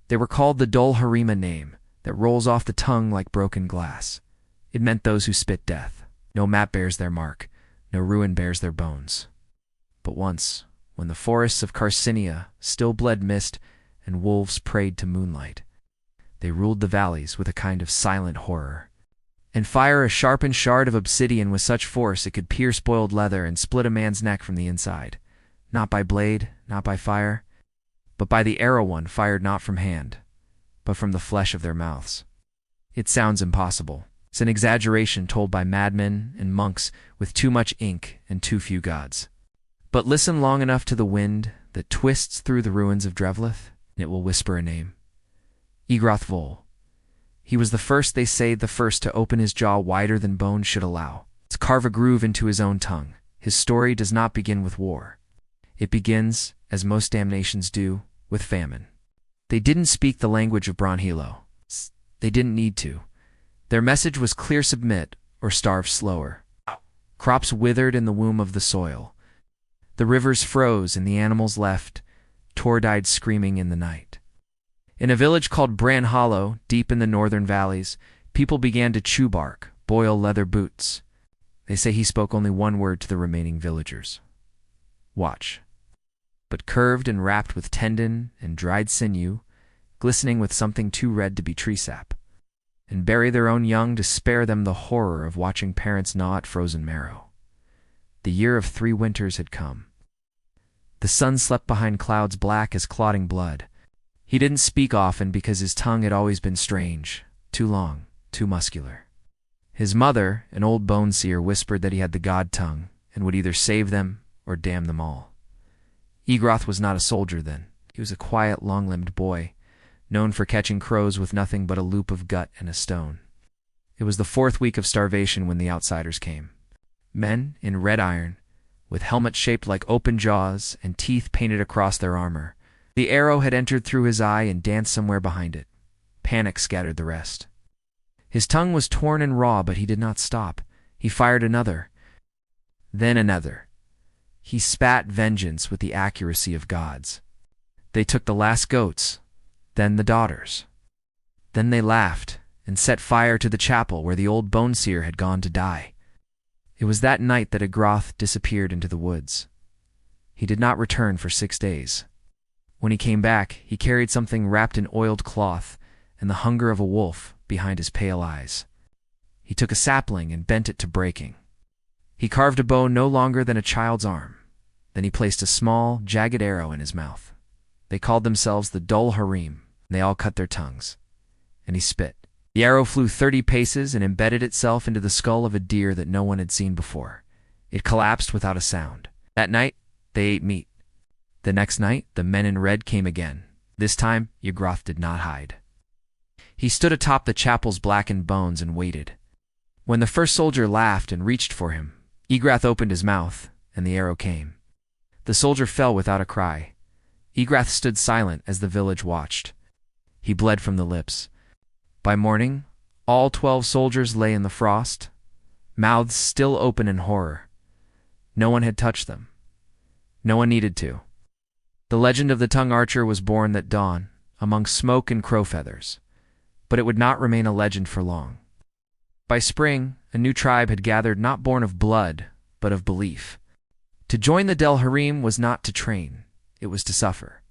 They were called the Dol Harima, name that rolls off the tongue like broken glass. It meant those who spit death. No map bears their mark, no ruin bears their bones. But once, when the forests of Carcinia still bled mist and wolves prayed to moonlight, they ruled the valleys with a kind of silent horror. And fire, a sharpened shard of obsidian with such force it could pierce boiled leather and split a man's neck from the inside, not by blade, not by fire, but by the arrow one fired not from hand, but from the flesh of their mouths. It sounds impossible. It's an exaggeration told by madmen and monks with too much ink and too few gods. But listen long enough to the wind that twists through the ruins of Drevlith, and it will whisper a name. Egroth Vol. He was the first, they say, the first to open his jaw wider than bone should allow, to carve a groove into his own tongue. His story does not begin with war. It begins, as most damnations do, with famine. They didn't speak the language of Bronhilo. They didn't need to. Their message was clear: submit, or starve slower. Crops withered in the womb of the soil. The rivers froze and the animals left, died screaming in the night. In a village called Bran Hollow, deep in the northern valleys, people began to chew bark, boil leather boots. They say he spoke only one word to the remaining villagers: watch. But curved and wrapped with tendon and dried sinew, glistening with something too red to be tree sap, and bury their own young to spare them the horror of watching parents gnaw at frozen marrow. The year of 3 winters had come. The sun slept behind clouds black as clotting blood. He didn't speak often because his tongue had always been strange, too long, too muscular. His mother, an old bone seer, whispered that he had the god tongue and would either save them or damn them all. Egroth was not a soldier then. He was a quiet, long-limbed boy, known for catching crows with nothing but a loop of gut and a stone. It was the 4th week of starvation when the outsiders came. Men in red iron, with helmets shaped like open jaws and teeth painted across their armor. The arrow had entered through his eye and danced somewhere behind it. Panic scattered the rest. His tongue was torn and raw, but he did not stop. He fired another, then another. He spat vengeance with the accuracy of gods. They took the last goats, then the daughters. Then they laughed and set fire to the chapel where the old bone seer had gone to die. It was that night that Egroth disappeared into the woods. He did not return for 6 days. When he came back, he carried something wrapped in oiled cloth and the hunger of a wolf behind his pale eyes. He took a sapling and bent it to breaking. He carved a bow no longer than a child's arm. Then he placed a small, jagged arrow in his mouth. They called themselves the Dol Harim, and they all cut their tongues. And he spit. The arrow flew 30 paces and embedded itself into the skull of a deer that no one had seen before. It collapsed without a sound. That night, they ate meat. The next night, the men in red came again. This time, Egroth did not hide. He stood atop the chapel's blackened bones and waited. When the first soldier laughed and reached for him, Egroth opened his mouth, and the arrow came. The soldier fell without a cry. Egroth stood silent as the village watched. He bled from the lips. By morning, all 12 soldiers lay in the frost, mouths still open in horror. No one had touched them. No one needed to. The legend of the tongue archer was born that dawn, among smoke and crow feathers. But it would not remain a legend for long. By spring, a new tribe had gathered, not born of blood, but of belief. To join the Del Harim was not to train, it was to suffer.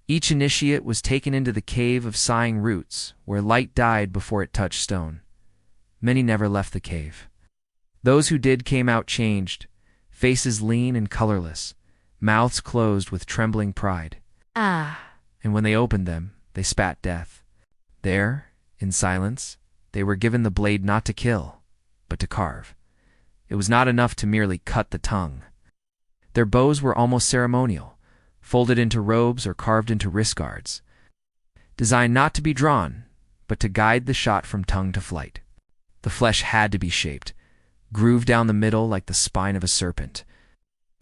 Each initiate was taken into the cave of sighing roots, where light died before it touched stone. Many never left the cave. Those who did came out changed, faces lean and colorless, mouths closed with trembling pride. And when they opened them, they spat death. There, in silence, they were given the blade not to kill, but to carve. It was not enough to merely cut the tongue. Their bows were almost ceremonial, folded into robes or carved into wrist guards, designed not to be drawn, but to guide the shot from tongue to flight. The flesh had to be shaped, grooved down the middle like the spine of a serpent,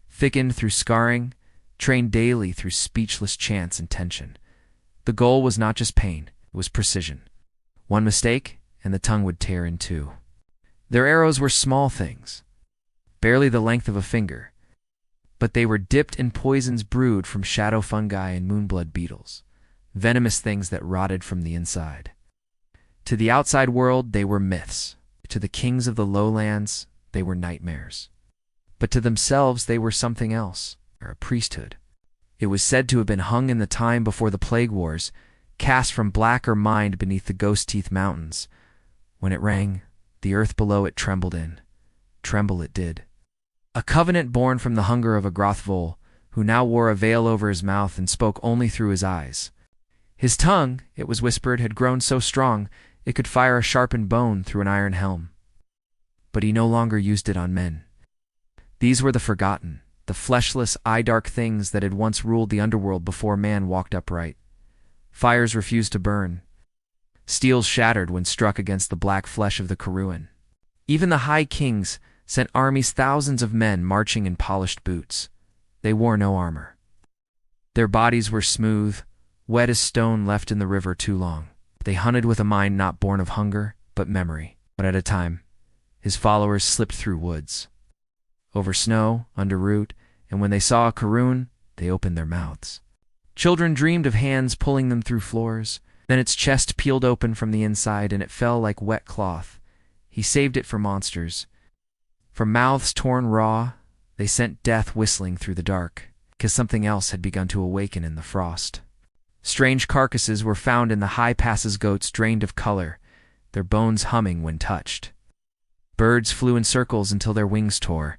thickened through scarring, trained daily through speechless chance and tension. The goal was not just pain, it was precision. One mistake, and the tongue would tear in two. Their arrows were small things, barely the length of a finger, but they were dipped in poisons brewed from shadow fungi and moonblood beetles. venomous things that rotted from the inside. To the outside world, they were myths. To the kings of the lowlands, they were nightmares. But to themselves, they were something else, or a priesthood. It was said to have been hung in the time before the plague wars, cast from blacker mind beneath the ghost teeth mountains. When it rang, the earth below it trembled in. Tremble it did. A covenant born from the hunger of a Grothvol, who now wore a veil over his mouth and spoke only through his eyes. His tongue, it was whispered, had grown so strong it could fire a sharpened bone through an iron helm. But he no longer used it on men. These were the forgotten, the fleshless, eye-dark things that had once ruled the underworld before man walked upright. Fires refused to burn. Steels shattered when struck against the black flesh of the Karuan. Even the high kings sent armies, thousands of men marching in polished boots. They wore no armor. Their bodies were smooth, wet as stone left in the river too long. They hunted with a mind not born of hunger, but memory. But at a time, his followers slipped through woods, over snow, under root, and when they saw a Karun, they opened their mouths. Children dreamed of hands pulling them through floors. Then its chest peeled open from the inside, and it fell like wet cloth. He saved it for monsters. From mouths torn raw, they sent death whistling through the dark, because something else had begun to awaken in the frost. Strange carcasses were found in the high passes, goats drained of color, their bones humming when touched. Birds flew in circles until their wings tore,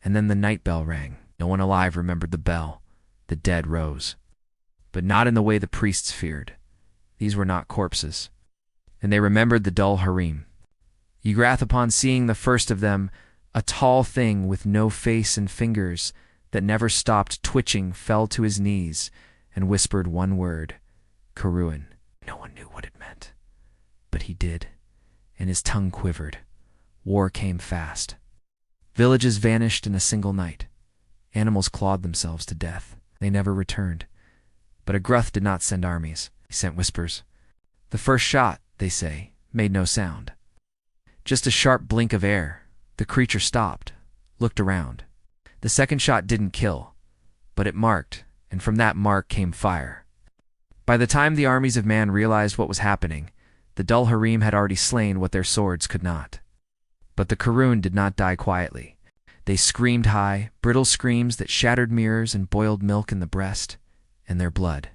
and then the night bell rang. No one alive remembered the bell. The dead rose. But not in the way the priests feared. These were not corpses. And they remembered the dull harem. Ygrath, upon seeing the first of them, a tall thing with no face and fingers that never stopped twitching, fell to his knees and whispered one word, Karuan. No one knew what it meant. But he did, and his tongue quivered. War came fast. Villages vanished in a single night. Animals clawed themselves to death. They never returned. But Agrath did not send armies. He sent whispers. The first shot, they say, made no sound. Just a sharp blink of air. The creature stopped, looked around. The second shot didn't kill, but it marked, and from that mark came fire. By the time the armies of man realized what was happening, the dull harem had already slain what their swords could not. But the Karun did not die quietly. They screamed high, brittle screams that shattered mirrors and boiled milk in the breast, and their blood.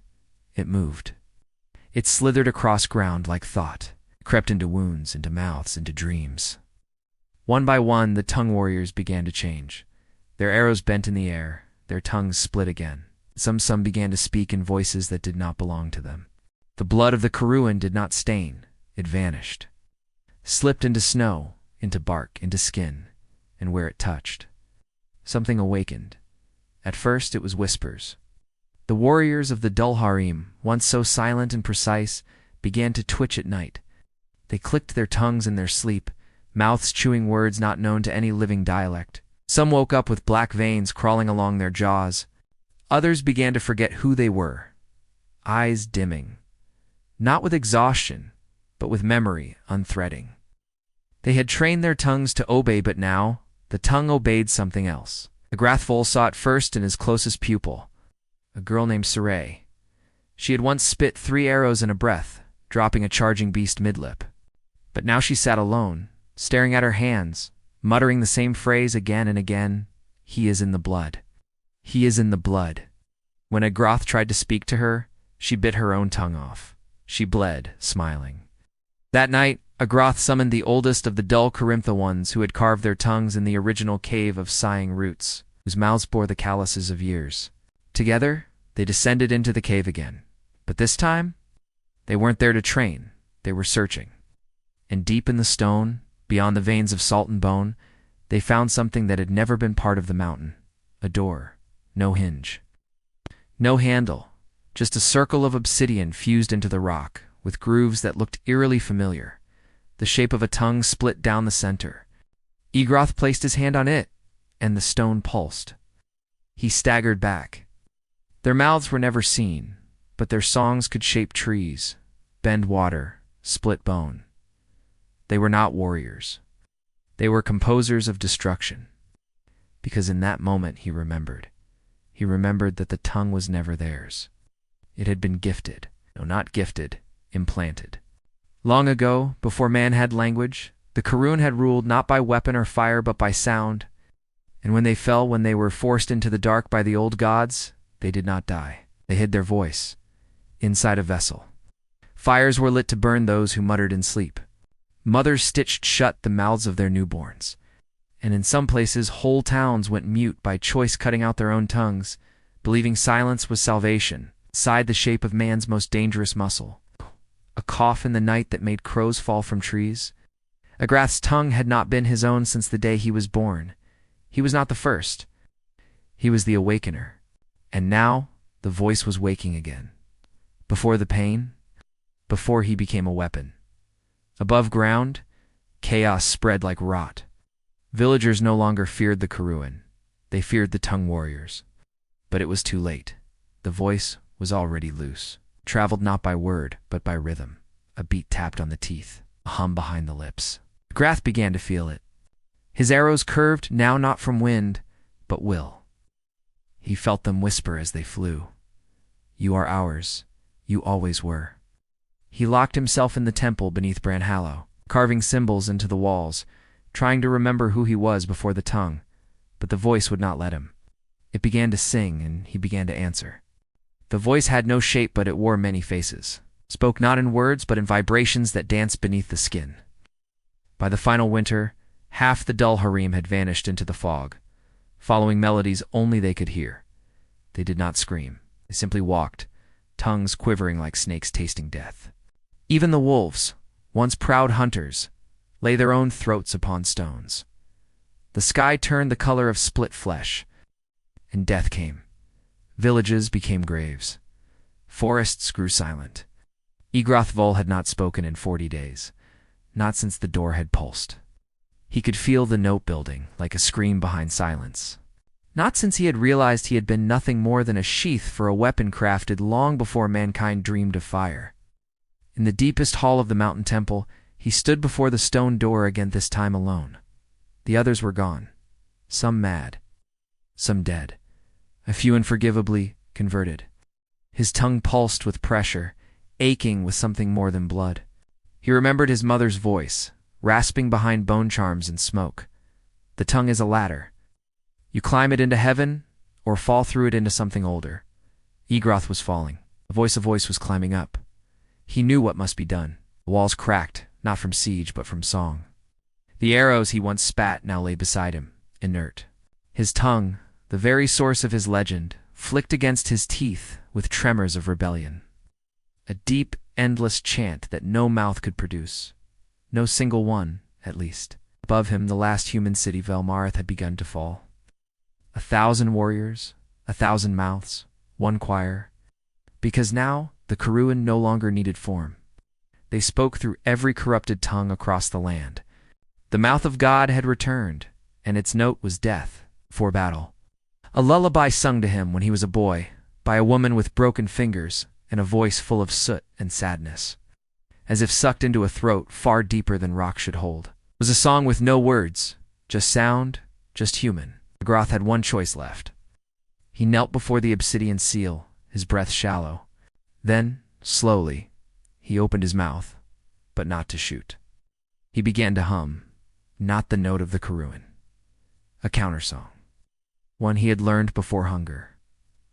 It moved. It slithered across ground like thought. It crept into wounds, into mouths, into dreams. One by one, the tongue warriors began to change. Their arrows bent in the air, their tongues split again. Some began to speak in voices that did not belong to them. The blood of the Karuan did not stain, it vanished. Slipped into snow, into bark, into skin, and where it touched. Something awakened. At first it was whispers. The warriors of the dull harem, once so silent and precise, began to twitch at night. They clicked their tongues in their sleep, mouths chewing words not known to any living dialect. Some woke up with black veins crawling along their jaws. Others began to forget who they were, eyes dimming, not with exhaustion, but with memory unthreading. They had trained their tongues to obey, but now the tongue obeyed something else. The Grathvol saw it first in his closest pupil, a girl named Sarai. She had once spit 3 arrows in a breath, dropping a charging beast midlip. But now she sat alone, staring at her hands, muttering the same phrase again and again, "He is in the blood. He is in the blood." When Agrath tried to speak to her, she bit her own tongue off. She bled, smiling. That night, Agrath summoned the oldest of the dull Corintha ones who had carved their tongues in the original cave of sighing roots, whose mouths bore the calluses of years. Together, they descended into the cave again. But this time, they weren't there to train, they were searching. And deep in the stone, beyond the veins of salt and bone, they found something that had never been part of the mountain. A door, no hinge. No handle, just a circle of obsidian fused into the rock, with grooves that looked eerily familiar. The shape of a tongue split down the center. Ygrath placed his hand on it, and the stone pulsed. He staggered back. Their mouths were never seen, but their songs could shape trees, bend water, split bone. They were not warriors. They were composers of destruction. Because in that moment he remembered. He remembered that the tongue was never theirs. It had been gifted. No, not gifted, implanted. Long ago, before man had language, the Karun had ruled not by weapon or fire but by sound, and when they fell, when they were forced into the dark by the old gods, they did not die. They hid their voice inside a vessel. Fires were lit to burn those who muttered in sleep. Mothers stitched shut the mouths of their newborns, and in some places whole towns went mute by choice cutting out their own tongues, believing silence was salvation, sighed the shape of man's most dangerous muscle. A cough in the night that made crows fall from trees. Agrath's tongue had not been his own since the day he was born. He was not the first. He was the awakener. And now the voice was waking again. Before the pain, before he became a weapon. Above ground, chaos spread like rot. Villagers no longer feared the Karun. They feared the tongue warriors. But it was too late. The voice was already loose. Traveled not by word, but by rhythm. A beat tapped on the teeth, a hum behind the lips. Agrath began to feel it. His arrows curved now not from wind, but will. He felt them whisper as they flew. You are ours. You always were. He locked himself in the temple beneath Branhallow, carving symbols into the walls, trying to remember who he was before the tongue, but the voice would not let him. It began to sing, and he began to answer. The voice had no shape, but it wore many faces, spoke not in words, but in vibrations that danced beneath the skin. By the final winter, half the dull harem had vanished into the fog, following melodies only they could hear. They did not scream. They simply walked, tongues quivering like snakes tasting death. Even the wolves, once proud hunters, lay their own throats upon stones. The sky turned the color of split flesh, and death came. Villages became graves. Forests grew silent. Igrathvol had not spoken in 40 days, not since the door had pulsed. He could feel the note building, like a scream behind silence. Not since he had realized he had been nothing more than a sheath for a weapon crafted long before mankind dreamed of fire. In the deepest hall of the mountain temple, he stood before the stone door again, this time alone. The others were gone, some mad, some dead, a few unforgivably converted. His tongue pulsed with pressure, aching with something more than blood. He remembered his mother's voice, rasping behind bone charms and smoke. The tongue is a ladder. You climb it into heaven, or fall through it into something older. Igrath was falling. A voice was climbing up. He knew what must be done. The walls cracked, not from siege, but from song. The arrows he once spat now lay beside him, inert. His tongue, the very source of his legend, flicked against his teeth with tremors of rebellion. A deep, endless chant that no mouth could produce. No single one, at least. Above him, the last human city, Velmarith, had begun to fall. 1,000 warriors, 1,000 mouths, one choir. Because now, the Karun no longer needed form. They spoke through every corrupted tongue across the land. The mouth of God had returned, and its note was death, for battle. A lullaby sung to him when he was a boy, by a woman with broken fingers and a voice full of soot and sadness, as if sucked into a throat far deeper than rock should hold. It was a song with no words, just sound, just human. Agrath had one choice left. He knelt before the obsidian seal, his breath shallow. Then, slowly, he opened his mouth, but not to shoot. He began to hum, not the note of the Karun. A countersong. One he had learned before hunger.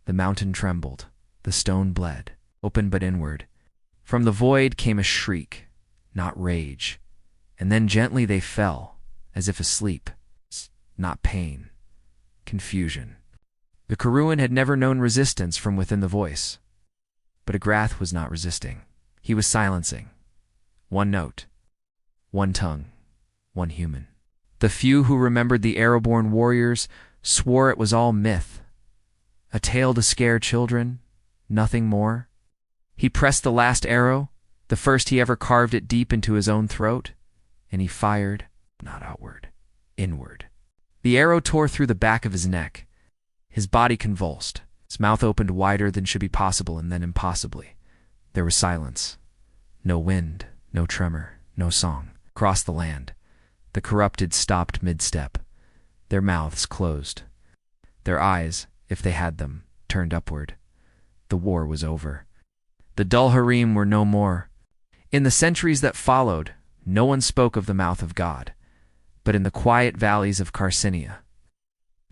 The mountain trembled, the stone bled, open but inward. From the void came a shriek, not rage, and then gently they fell, as if asleep, not pain, confusion. The Karun had never known resistance from within the voice. But Agrath was not resisting. He was silencing. One note, one tongue, one human. The few who remembered the arrow-born warriors swore it was all myth, a tale to scare children, nothing more. He pressed the last arrow, the first he ever carved it deep into his own throat, and he fired, not outward, inward. The arrow tore through the back of his neck. His body convulsed. His mouth opened wider than should be possible, and then impossibly. There was silence. No wind, no tremor, no song. Across the land, the corrupted stopped mid-step. Their mouths closed. Their eyes, if they had them, turned upward. The war was over. The dull harem were no more. In the centuries that followed, no one spoke of the mouth of God, but in the quiet valleys of Carcinia,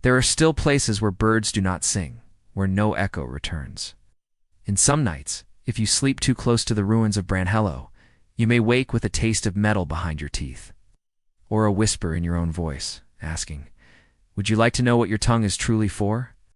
there are still places where birds do not sing, where no echo returns. In some nights, if you sleep too close to the ruins of Branhello, you may wake with a taste of metal behind your teeth, or a whisper in your own voice, asking, "Would you like to know what your tongue is truly for?"